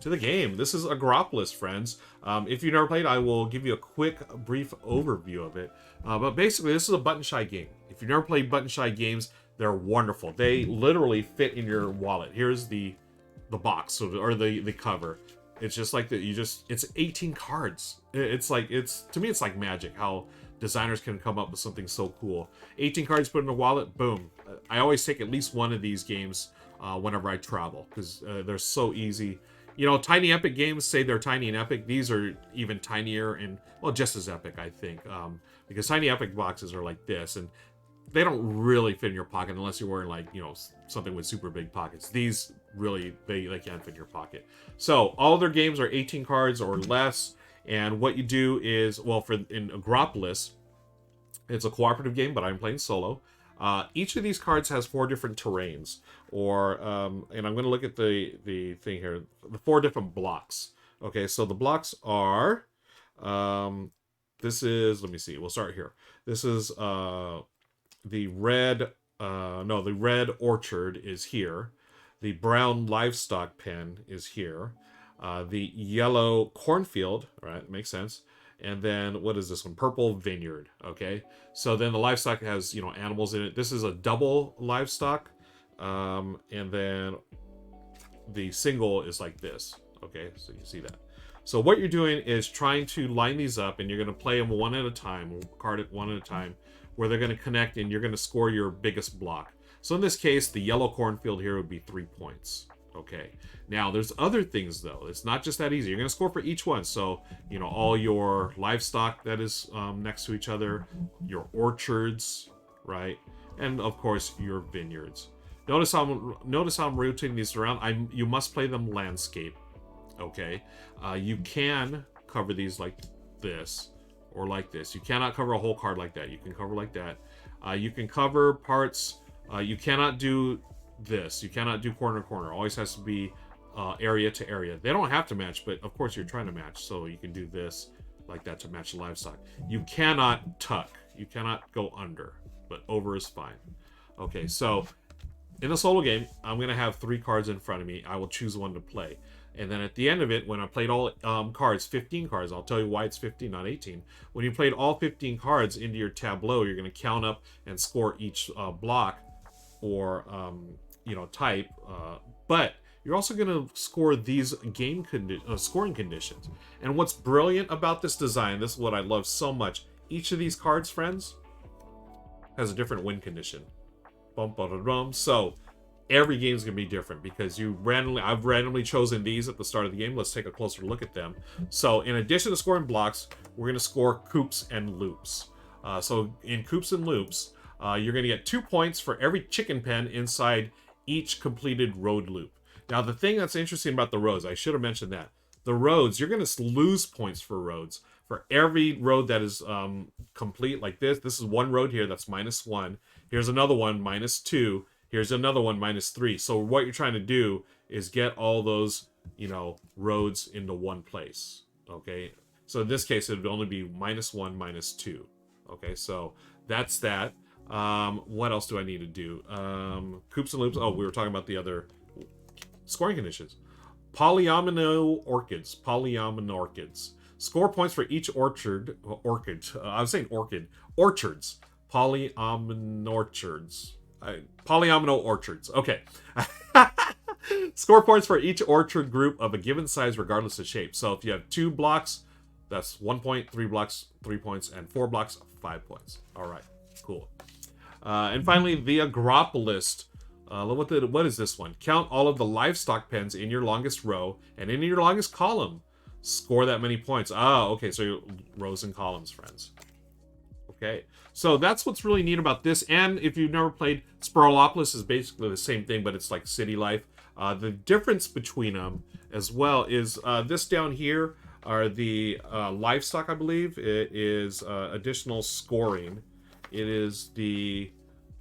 to the game. This is Agropolis, friends. If you've never played, I will give you a quick, brief overview of it. But basically, this is a button shy game. If you've never played button shy games, they're wonderful. They literally fit in your wallet. Here's the box, or the cover. It's just like it's 18 cards. To me, it's like magic how designers can come up with something so cool. 18 cards put in a wallet, boom. I always take at least one of these games whenever I travel, because they're so easy. You know, tiny epic games say they're tiny and epic. These are even tinier and, well, just as epic, I think. Because tiny epic boxes are like this, and they don't really fit in your pocket unless you're wearing, like, you know, something with super big pockets. These really, they can't fit in your pocket. So all their games are 18 cards or less. And what you do is, well, in Agropolis, it's a cooperative game, but I'm playing solo. Each of these cards has 4 different terrains, and I'm going to look at the thing here, the 4 different blocks. Okay, so the blocks are, this is, let me see, we'll start here. This is the red orchard is here. The brown livestock pen is here. The yellow cornfield, right? Makes sense. And then what is this one? Purple vineyard. Okay. So then the livestock has, you know, animals in it. This is a double livestock. And then the single is like this. Okay. So you see that. So what you're doing is trying to line these up, and you're going to play them one at a time, card it one at a time, where they're going to connect, and you're going to score your biggest block. So in this case, the yellow cornfield here would be 3 points. Okay. Now, there's other things, though. It's not just that easy. You're going to score for each one. So, you know, all your livestock that is next to each other, your orchards, right? And, of course, your vineyards. Notice how I'm rotating these around. You must play them landscape. Okay. You can cover these like this or like this. You cannot cover a whole card like that. You can cover like that. You can cover parts. You cannot do this. You cannot do corner to corner. Always has to be area to area. They don't have to match, but of course you're trying to match, so you can do this like that to match the livestock. You cannot tuck. You cannot go under, but over is fine. Okay, so in the solo game, I'm going to have 3 cards in front of me. I will choose one to play. And then at the end of it, when I played all cards, 15 cards, I'll tell you why it's 15, not 18. When you played all 15 cards into your tableau, you're going to count up and score each block or type, but you're also going to score these game scoring conditions. And what's brilliant about this design, this is what I love so much, each of these cards, friends, has a different win condition. Bum, bum, bum. So every game is going to be different because I've randomly chosen these at the start of the game. Let's take a closer look at them. So in addition to scoring blocks, we're going to score coops and loops. So in coops and loops, you're going to get 2 points for every chicken pen inside each completed road loop. Now, the thing that's interesting about the roads, I should have mentioned that. The roads, you're going to lose points for roads. For every road that is complete like this is one road here that's -1. Here's another one, -2. Here's another one, -3. So what you're trying to do is get all those, roads into one place. Okay? So in this case, it would only be -1, -2. Okay, so that's that. What else do I need to do? Coops and loops. Oh, we were talking about the other scoring conditions. Polyomino orchids. Score points for each orchard. I was saying orchid. Orchards. Polyomino orchards. Okay. Score points for each orchard group of a given size regardless of shape. So if you have 2 blocks, that's 1 point, 3 blocks, 3 points, and 4 blocks, 5 points. All right. Cool. And finally, the Agropolis. What is this one? Count all of the livestock pens in your longest row and in your longest column. Score that many points. Okay, so rows and columns, friends. Okay, so that's what's really neat about this. And if you've never played, Agropolis is basically the same thing, but it's like city life. The difference between them as well is this down here are the livestock, I believe. It is additional scoring. It is the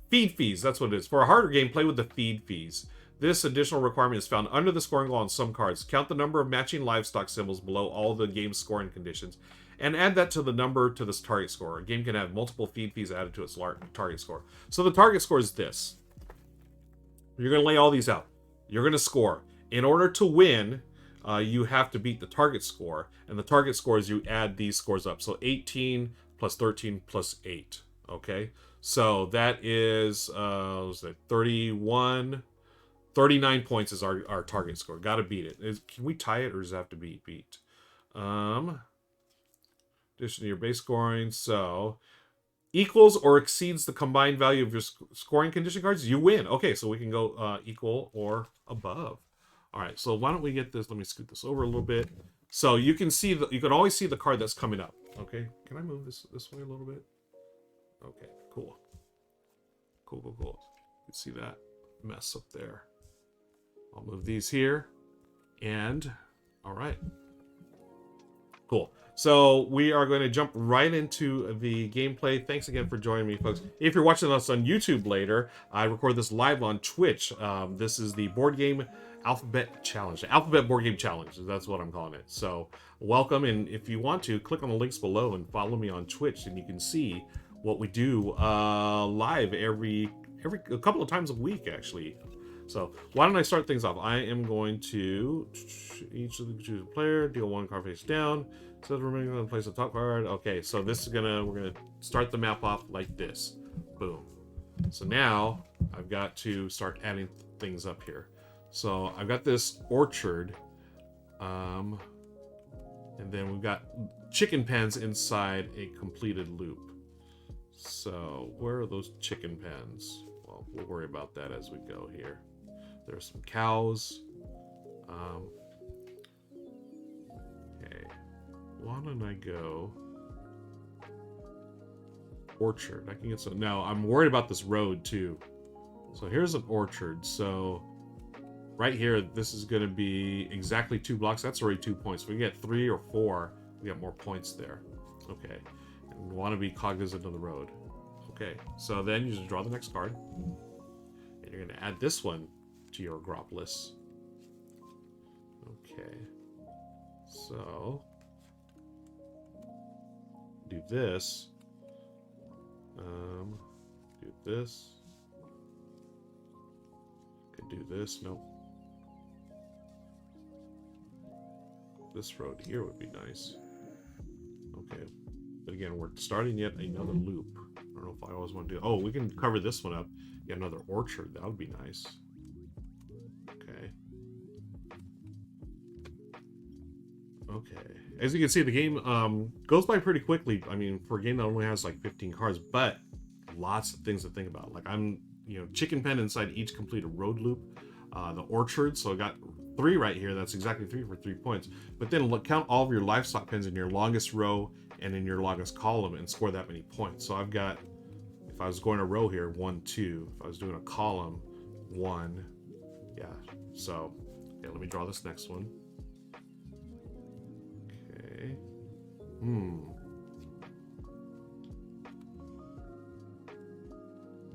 feed fees. That's what it is. For a harder game, play with the feed fees. This additional requirement is found under the scoring law on some cards. Count the number of matching livestock symbols below all the game's scoring conditions, and add that to the number to this target score. A game can have multiple feed fees added to its target score. So the target score is this. You're going to lay all these out. You're going to score. In order to win, you have to beat the target score. And the target score is you add these scores up. So 18 plus 13 plus 8. Okay? So that is, was it 31? 39 points is our target score. Got to beat it. Can we tie it or does it have to be beat? Addition to your base scoring. So equals or exceeds the combined value of your scoring condition cards, you win. Okay, so we can go equal or above. All right, so why don't we get this? Let me scoot this over a little bit. So you can see you can always see the card that's coming up. Okay, can I move this way a little bit? Okay, cool. Cool. You can see that mess up there. I'll move these here. And, all right. Cool. So we are going to jump right into the gameplay. Thanks again for joining me, folks. If you're watching us on YouTube later, I record this live on Twitch. This is the Board Game Alphabet Challenge. The Alphabet Board Game Challenge. That's what I'm calling it. So welcome. And if you want to, click on the links below and follow me on Twitch, and you can see what we do live every a couple of times a week, actually. So why don't I start things off? I am going to each of the choose a player, deal one card face down. So remaining on place the top card. Okay, so this is we're gonna start the map off like this. Boom. So now I've got to start adding things up here. So I've got this orchard, and then we've got chicken pens inside a completed loop. So where are those chicken pens? Well, we'll worry about that as we go here. There's some cows. Okay. Why don't I go orchard? I can get some. Now, I'm worried about this road too. So here's an orchard. So right here, this is going to be exactly 2 blocks. That's already 2 points. If we get 3 or 4, we get more points there. Okay. And we want to be cognizant of the road. Okay. So then you just draw the next card. And you're going to add this one to your Agropolis. Okay. So do this. Do this. Could do this. Nope. This road here would be nice. Okay. But again, we're starting yet another loop. I don't know if I always want to do. Oh, we can cover this one up. Get another orchard. That would be nice. Okay. Okay. As you can see, the game goes by pretty quickly. I mean, for a game that only has like 15 cards, but lots of things to think about. Like chicken pen inside each completed road loop. The orchard, so I got 3 right here. That's exactly 3 for 3 points. But then count all of your livestock pens in your longest row and in your longest column and score that many points. So I've got, if I was going a row here, 1, 2. If I was doing a column, 1. Yeah. So, yeah, let me draw this next one. Okay.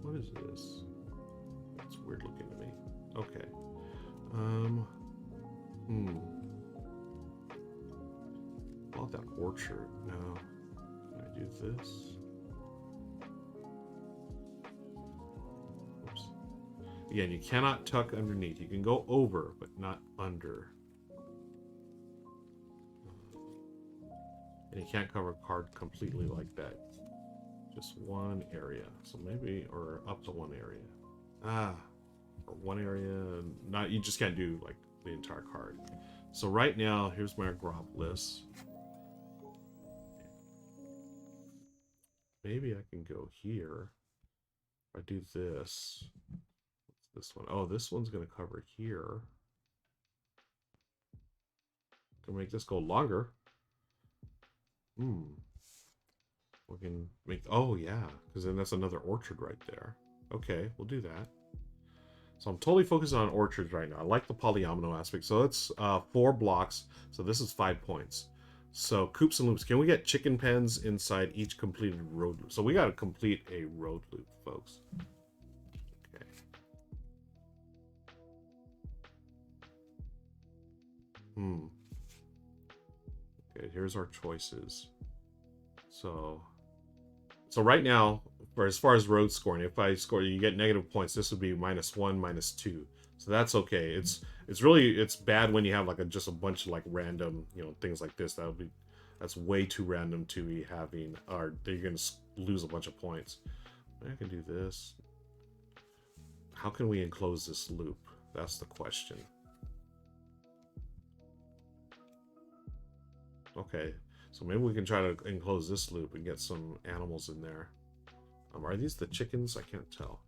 What is this? It's weird looking to me. Okay. About that orchard. No. Can I do this? Oops. Again, you cannot tuck underneath. You can go over, but not under. And you can't cover a card completely like that. Just one area. So maybe, or up to one area. Or one area. Not, you just can't do like the entire card. So right now, here's my Agropolis. Maybe I can go here. If I do this. What's this one? Oh, this one's going to cover here. Can make this go longer. We can make, oh yeah, because then that's another orchard right there. Okay, we'll do that. So I'm totally focused on orchards right now. I like the polyomino aspect. So it's 4 blocks. So this is 5 points. So coops and loops. Can we get chicken pens inside each completed road loop? So we got to complete a road loop, folks. Okay. Okay, here's our choices. So right now, for as far as road scoring, if I score, you get negative points. This would be -1, -2. So that's okay. It's bad when you have like just a bunch of like random, things like this. That's way too random to be having, or you're gonna lose a bunch of points. I can do this. How can we enclose this loop? That's the question. Okay, so maybe we can try to enclose this loop and get some animals in there. Are these the chickens? I can't tell.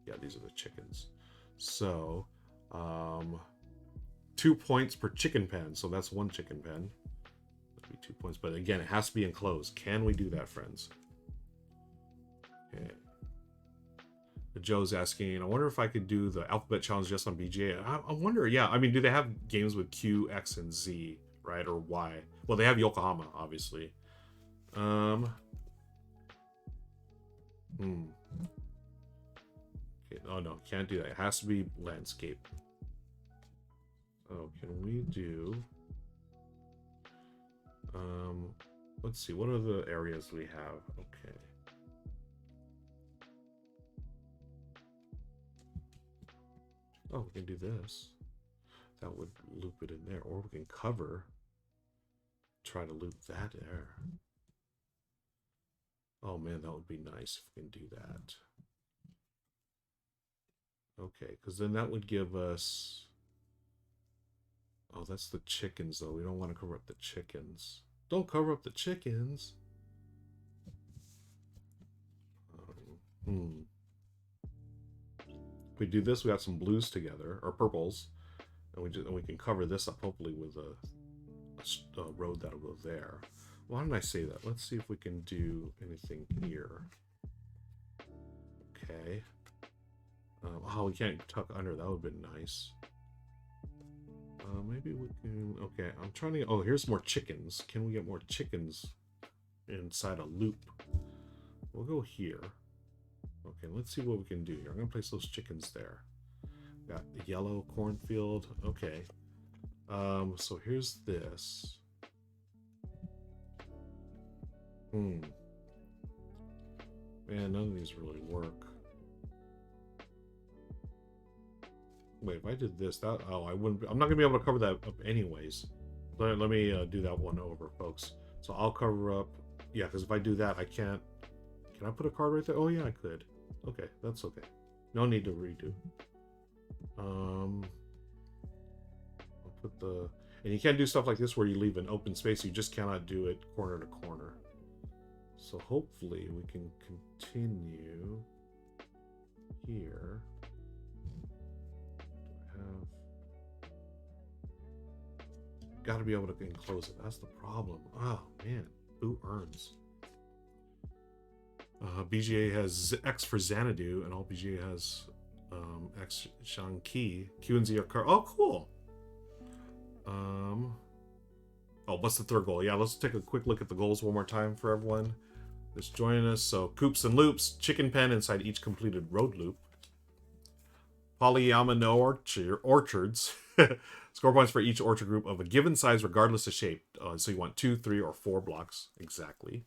Yeah, these are the chickens. So, 2 points per chicken pen. So that's 1 chicken pen. That'd be 2 points. But again, it has to be enclosed. Can we do that, friends? Okay. Joe's asking, I wonder if I could do the alphabet challenge just on BGA. I wonder, yeah. I mean, do they have games with Q, X, and Z, right? Or Y? Well, they have Yokohama, obviously. Okay. Oh, no, can't do that. It has to be landscape. Oh, can we do... let's see. What are the areas we have? Okay. Oh, we can do this. That would loop it in there. Or we can cover. Try to loop that there. Oh man, that would be nice if we can do that. Okay, because then that would give us... Oh, that's the chickens though. We don't want to cover up the chickens. Don't cover up the chickens. If we do this, we got some blues together, or purples, and we can cover this up hopefully with a road that'll go there. Why didn't I say that? Let's see if we can do anything here. Okay. Oh, we can't tuck under. That would have been nice. Maybe we can... Okay, I'm trying to... Oh, here's more chickens. Can we get more chickens inside a loop? We'll go here. Okay, let's see what we can do here. I'm going to place those chickens there. Got the yellow cornfield. Okay. So here's this. Man, none of these really work. Wait, if I did this, I wouldn't. I'm not gonna be able to cover that up anyways. Let me do that one over, folks. So I'll cover up. Yeah, because if I do that, I can't. Can I put a card right there? Oh yeah, I could. Okay, that's okay. No need to redo. I'll put the. And you can't do stuff like this where you leave an open space. You just cannot do it corner to corner. So hopefully we can continue here. Got to be able to enclose it. That's the problem. Oh man, who earns? BGA has X for Xanadu, and all BGA has X Shanqi. Q and Z are car. Oh, cool. Oh, what's the third goal? Yeah, let's take a quick look at the goals one more time for everyone that's joining us. So, Coops and Loops, chicken pen inside each completed road loop. Polyamino orchards. Score points for each orchard group of a given size regardless of shape. So you want 2, 3, or 4 blocks exactly.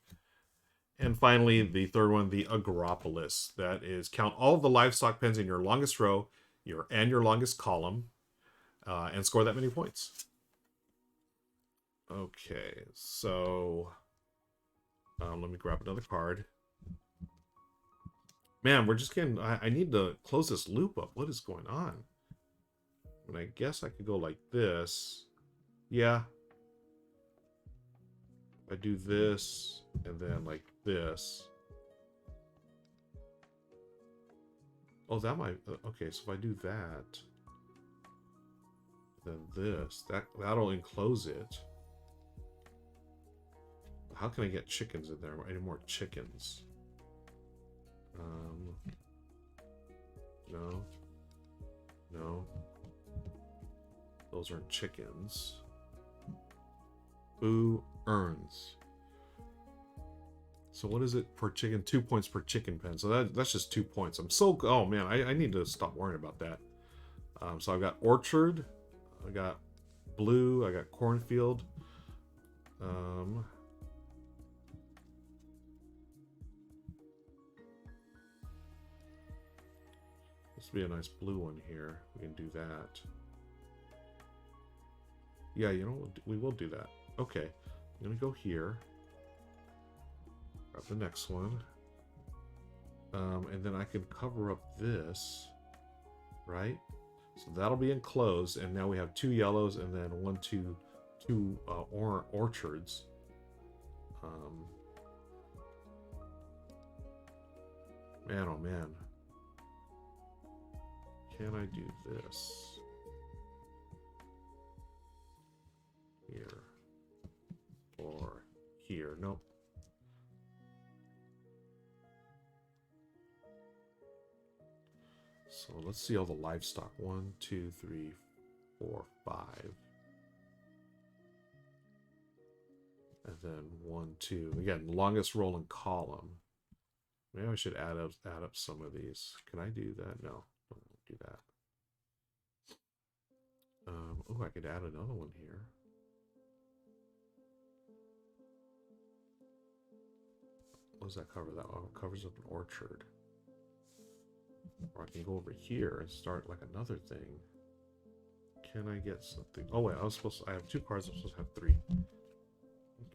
And finally, the third one, the Agropolis. That is count all of the livestock pens in your longest row and your longest column and score that many points. Okay, so let me grab another card. Man, we're just getting... I need to close this loop up. What is going on? And I guess I could go like this. Yeah. I do this, and then like this. Oh, that might... Okay, so if I do that, then this, that'll enclose it. How can I get chickens in there? Any more chickens? No. No. Those aren't chickens. Who earns? So what is it per chicken? 2 points per chicken pen. So that's just 2 points. I'm so... Oh, man. I need to stop worrying about that. So I've got orchard. I got blue. I got cornfield. Let's be a nice blue one here. We can do that. Yeah, you know, we will do that. Okay, I'm gonna go here. Grab the next one. And then I can cover up this, right? So that'll be enclosed, and now we have 2 yellows and then two orchards. Man, oh man. Can I do this? Here. Or here. Nope. So let's see all the livestock. 1, 2, 3, 4, 5. And then 1, 2. Again, longest rolling column. Maybe I should add up some of these. Can I do that? No, don't do that. Oh, I could add another one here. What does that cover? That covers up an orchard. Or I can go over here and start like another thing. Can I get something? Oh wait, I have 2 cards. I'm supposed to have 3.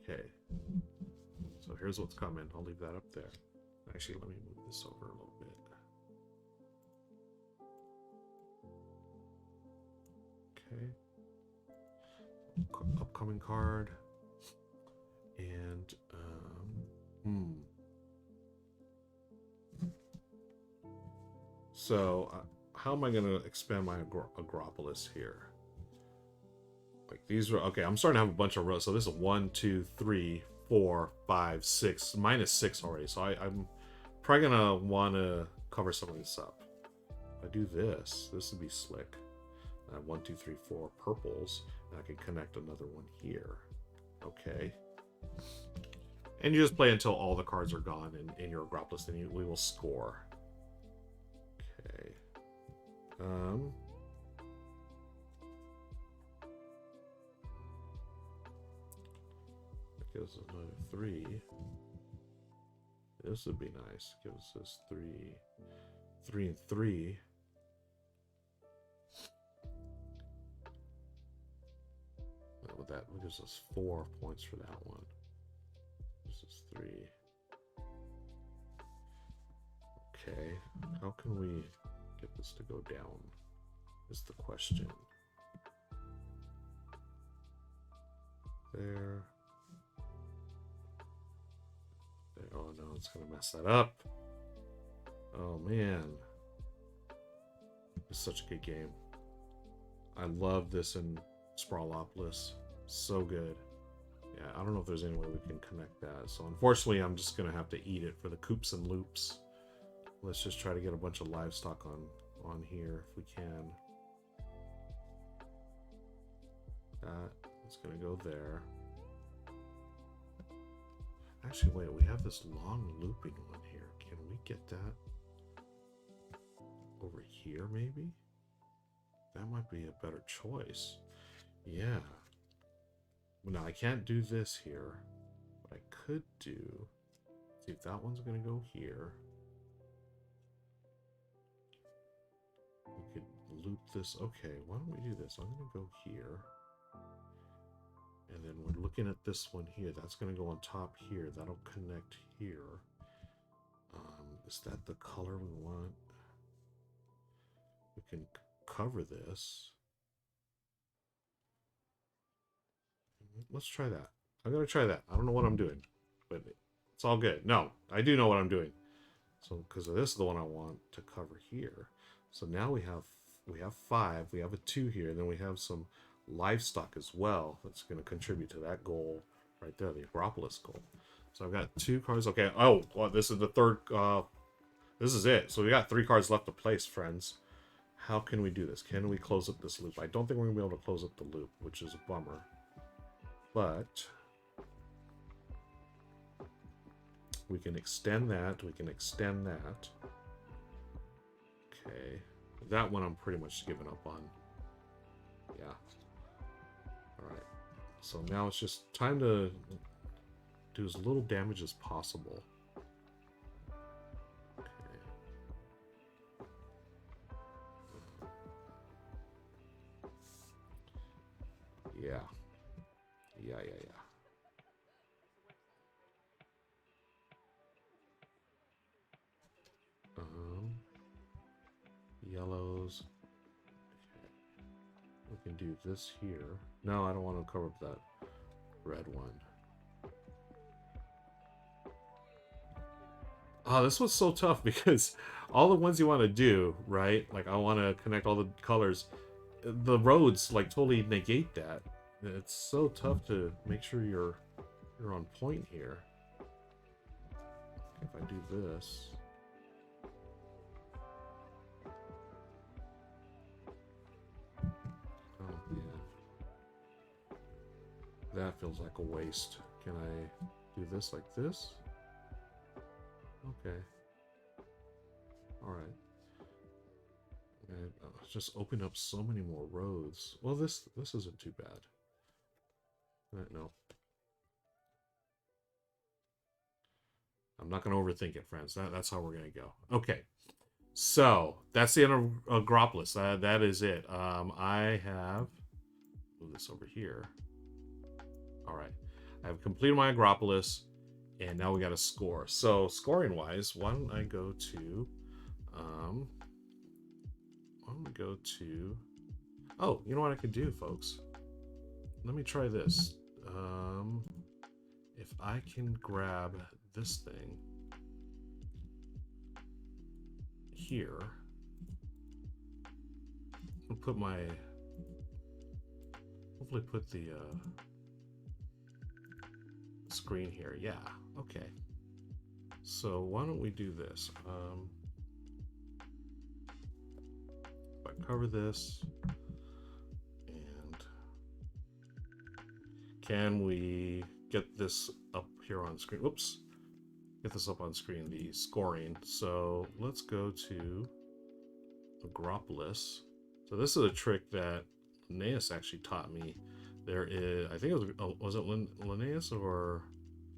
Okay. So here's what's coming. I'll leave that up there. Actually, let me move this over a little bit. Okay. Upcoming card. And, So, how am I going to expand my Agropolis here? Like, these are... Okay, I'm starting to have a bunch of rows. So this is 1, 2, 3, 4, 5, 6. Minus 6 already. So I'm probably going to want to cover some of this up. If I do this, this would be slick. I have 1, 2, 3, 4 purples. And I can connect another one here. Okay. And you just play until all the cards are gone in your Agropolis. Then we will score. Okay. That gives us another 3. This would be nice. Gives us 3 and 3. With that, gives us 4 points for that one. This is 3. Okay, how can we get this to go down? Is the question. There. Oh no, it's gonna mess that up. Oh man. It's such a good game. I love this in Sprawlopolis. So good. Yeah, I don't know if there's any way we can connect that. So unfortunately, I'm just gonna have to eat it for the coops and loops. Let's just try to get a bunch of livestock on here if we can. It's gonna go there. Actually, wait, we have this long looping one here. Can we get that over here, maybe? That might be a better choice. Yeah. Now, I can't do this here. What I could do... See if that one's going to go here. We could loop this. Okay, why don't we do this? I'm going to go here. And then we're looking at this one here. That's going to go on top here. That'll connect here. Is that the color we want? We can cover this. Let's try that. I'm going to try that. I don't know what I'm doing, but it's all good. No, I do know what I'm doing. So, because this is the one I want to cover here. So now we have 5. We have a 2 here. Then we have some livestock as well. That's going to contribute to that goal right there, the Agropolis goal. So I've got 2 cards. Okay. Oh, well, this is the third. This is it. So we got 3 cards left to place, friends. How can we do this? Can we close up this loop? I don't think we're going to be able to close up the loop, which is a bummer. But we can extend that. We can extend that. Okay. That one I'm pretty much giving up on. Yeah. Alright. So now it's just time to do as little damage as possible. Okay. Yeah. Yellows. We can do this here. No, I don't want to cover up that red one. Oh, this was so tough because all the ones you want to do, right? Like I want to connect all the colors. The roads like totally negate that. It's so tough to make sure you're on point here. If I do this. Oh man. That feels like a waste. Can I do this like this? Okay. Alright. And just open up so many more roads. Well, this isn't too bad. No. I'm not going to overthink it, friends. That's how we're going to go. Okay. So, that's the end of Agropolis. That is it. I have... move this over here. Alright. I've completed my Agropolis. And now we got a score. So, scoring-wise, why don't I go to... Oh, you know what I could do, folks? Let me try this. If I can grab this thing here and put my... hopefully put the screen here. Yeah, okay. So why don't we do this? If I cover this, and can we get this up here on screen? Whoops. Get this up on screen, the scoring. So let's go to Agropolis. So this is a trick that Linnaeus actually taught me. There is, I think it was it Linnaeus or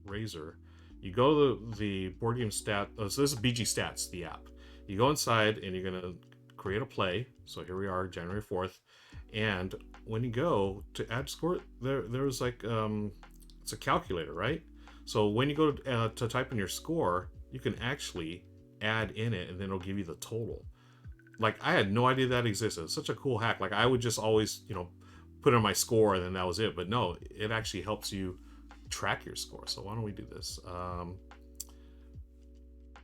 Razor? You go to the board game stat. Oh, so this is BG Stats, the app. You go inside and you're gonna create a play. So here we are, January 4th, and when you go to add score, there's like it's a calculator, right? So when you go to type in your score, you can actually add in it, and then it'll give you the total. Like, I had no idea that existed. It's such a cool hack. Like, I would just always, put in my score, and then that was it. But no, it actually helps you track your score. So why don't we do this?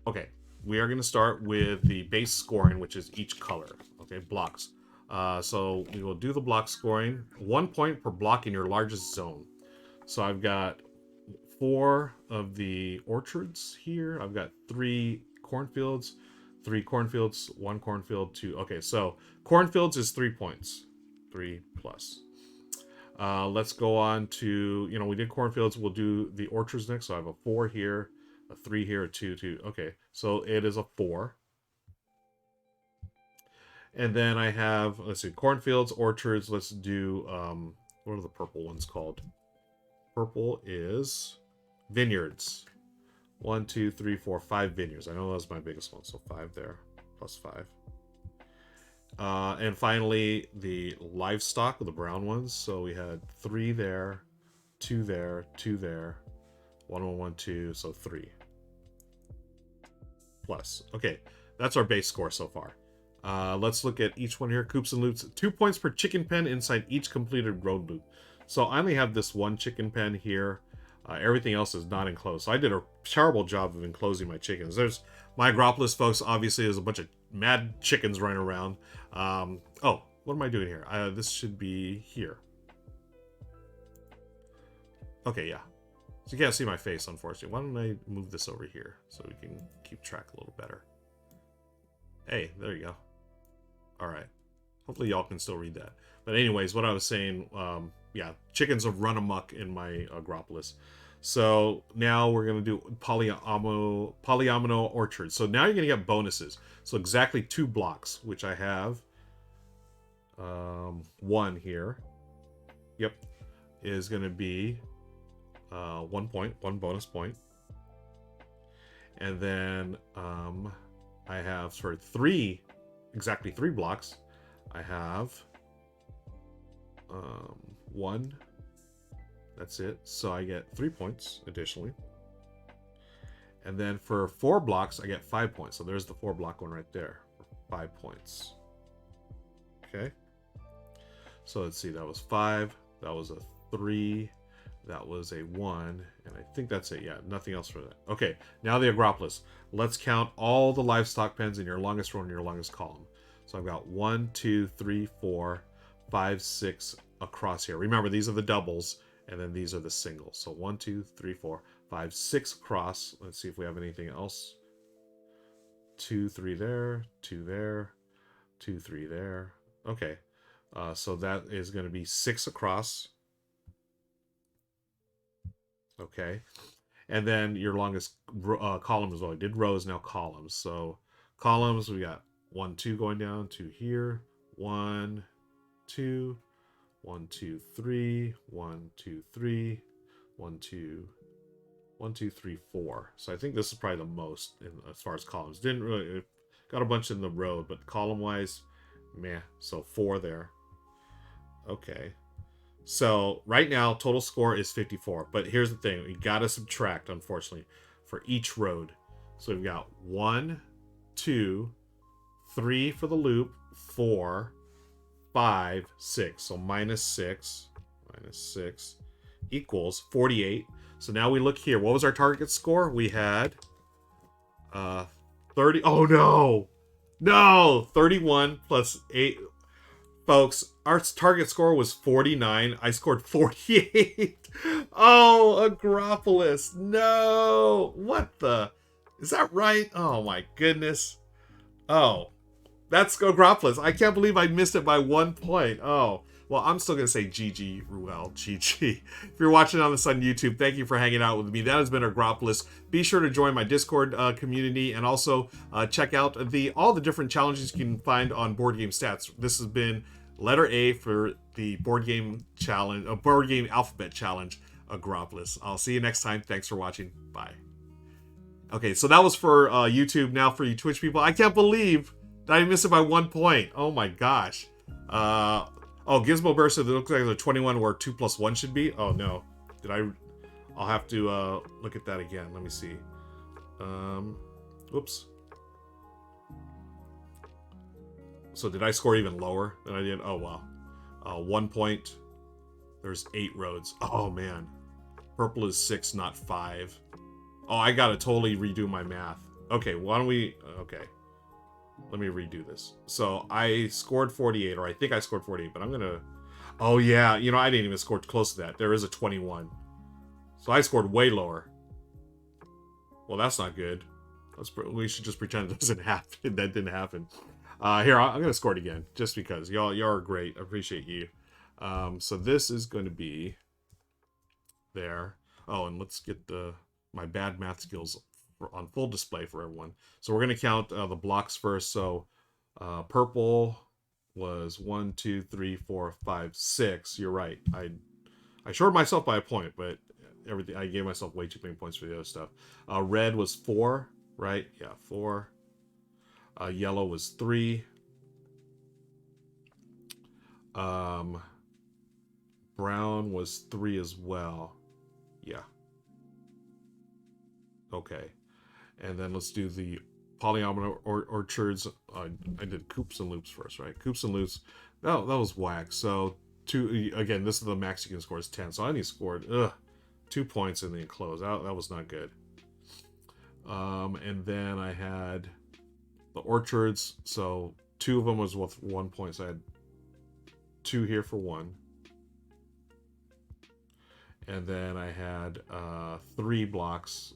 Okay, we are going to start with the base scoring, which is each color. Okay, blocks. So we will do the block scoring. 1 point per block in your largest zone. So I've got 4 of the orchards here. I've got 3 cornfields, 3 cornfields, 1 cornfield, 2. Okay, so cornfields is 3 points, 3 plus. Let's go on to, we did cornfields. We'll do the orchards next. So I have a 4 here, a 3 here, a 2, 2. Okay, so it is a 4. And then I have, let's see, cornfields, orchards. Let's do, what are the purple ones called? Purple is vineyards. 1, 2, 3, 4, 5 vineyards. I know that was my biggest one, so 5 there, plus 5. And finally, the livestock, the brown ones. So we had 3 there, 2 there, 2 there, 1, 1, 1, 2, so 3. Plus. Okay, that's our base score so far. Let's look at each one here. Coops and loops. 2 points per chicken pen inside each completed road loop. So I only have this 1 chicken pen here. Everything else is not enclosed. So I did a terrible job of enclosing my chickens. There's my Agropolis, folks. Obviously, there's a bunch of mad chickens running around. Oh, what am I doing here? This should be here. Okay, yeah. So you can't see my face, unfortunately. Why don't I move this over here so we can keep track a little better? Hey, there you go. All right. Hopefully y'all can still read that. But anyways, what I was saying, yeah, chickens have run amok in my Agropolis. So now we're going to do polyomino orchard. So now you're going to get bonuses. So exactly 2 blocks, which I have 1 here. Yep. Is going to be 1 point, 1 bonus point. And then I have, for 3, exactly 3 blocks, I have 1, That's it. So I get 3 points additionally. And then for 4 blocks, I get 5 points. So there's the 4 block one right there. 5 points. Okay. So let's see. That was 5. That was a 3. That was a 1. And I think that's it. Yeah, nothing else for that. Okay. Now the Agropolis. Let's count all the livestock pens in your longest row and your longest column. So I've got 1, 2, 3, 4, 5, 6 across here. Remember, these are the doubles. And then these are the singles. So 1, 2, 3, 4, 5, 6 across. Let's see if we have anything else. 2, 3 there, 2 there, 2, 3 there. Okay. So that is going to be 6 across. Okay. And then your longest column as well. I did rows, now columns. So columns, we got 1, 2 going down to here. 1, 2, 1, 2, 3, 1, 2, 3, 1, 2, 1, 2, 3, 4. So I think this is probably the most as far as columns. Didn't really got a bunch in the row, but column wise, meh. So 4 there. Okay. So right now total score is 54. But here's the thing: we gotta subtract, unfortunately, for each road. So we've got 1, 2, 3 for the loop, 4, 5, 6. So minus 6 equals 48. So now we look here. What was our target score? We had 30. Oh no! No! 31 plus 8. Folks, our target score was 49. I scored 48. Oh, Agropolis. No! What the? Is that right? Oh my goodness. Oh. That's Agropolis. I can't believe I missed it by 1 point. Oh. Well, I'm still going to say GG, Ruel. GG. If you're watching on this on YouTube, thank you for hanging out with me. That has been Agropolis. Be sure to join my Discord community and also check out all the different challenges you can find on Board Game Stats. This has been letter A for the Board Game Challenge, Board Game Alphabet Challenge, Agropolis. I'll see you next time. Thanks for watching. Bye. Okay, so that was for YouTube. Now for you Twitch people. I can't believe that I missed it by 1 point. Oh my gosh. Oh, Gizmo Burst, it looks like there's a 21 where 2 plus 1 should be. Oh no. I'll have to look at that again. Let me see. Whoops. So did I score even lower than I did? Oh wow. 1 point. There's 8 roads. Oh man. Purple is 6, not 5. Oh, I gotta totally redo my math. Okay, why don't we... Okay. Let me redo this. So I scored 48, or I think I scored 48, but I'm gonna... Oh yeah, you know, I didn't even score close to that. There is a 21. So I scored way lower. Well, that's not good. We should just pretend it doesn't happen. That didn't happen. Here, I'm gonna score it again, just because. Y'all are great. I appreciate you. So this is going to be... There. Oh, and let's get my bad math skills on full display for everyone. So we're going to count the blocks first. So purple was 1, 2, 3, 4, 5, 6. You're right. I shorted myself by a point, but everything I gave myself way too many points for the other stuff. Red was 4, right? Yeah, 4. Yellow was 3. Brown was 3 as well. Yeah. Okay. And then let's do the polyomino orchards. I did coops and loops first, right? Coops and loops. That was whack. So, again, this is the max you can score is 10. So I only scored 2 points in the enclosed. That was not good. And then I had the orchards. So 2 of them was worth 1 point. So I had 2 here for 1. And then I had 3 blocks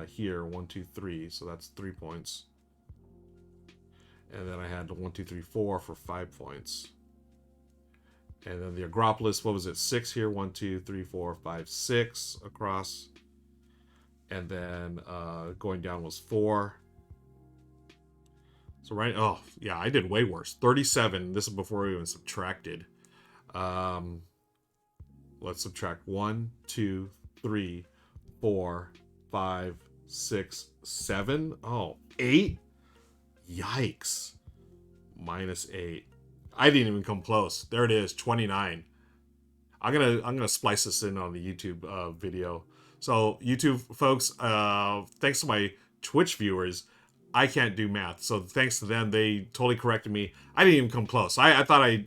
here, 1, 2, 3, so that's 3 points. And then I had 1, 2, 3, 4 for 5 points. And then the Agropolis, what was it? 6 here, 1, 2, 3, 4, 5, 6 across. And then going down was 4. So right, oh yeah, I did way worse. 37. This is before we even subtracted. Let's subtract 1, 2, 3, 4, 5, 6, 7. Oh, 8? Yikes. Minus 8. I didn't even come close. There it is, 29. I'm gonna splice this in on the YouTube video. So YouTube folks, thanks to my Twitch viewers, I can't do math. So thanks to them, they totally corrected me. I didn't even come close. I thought I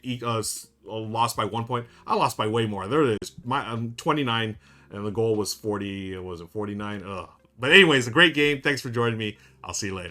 lost by 1 point. I lost by way more. There it is. I'm 29, and the goal was 40. Was it 49? Ugh. But anyways, a great game. Thanks for joining me. I'll see you later.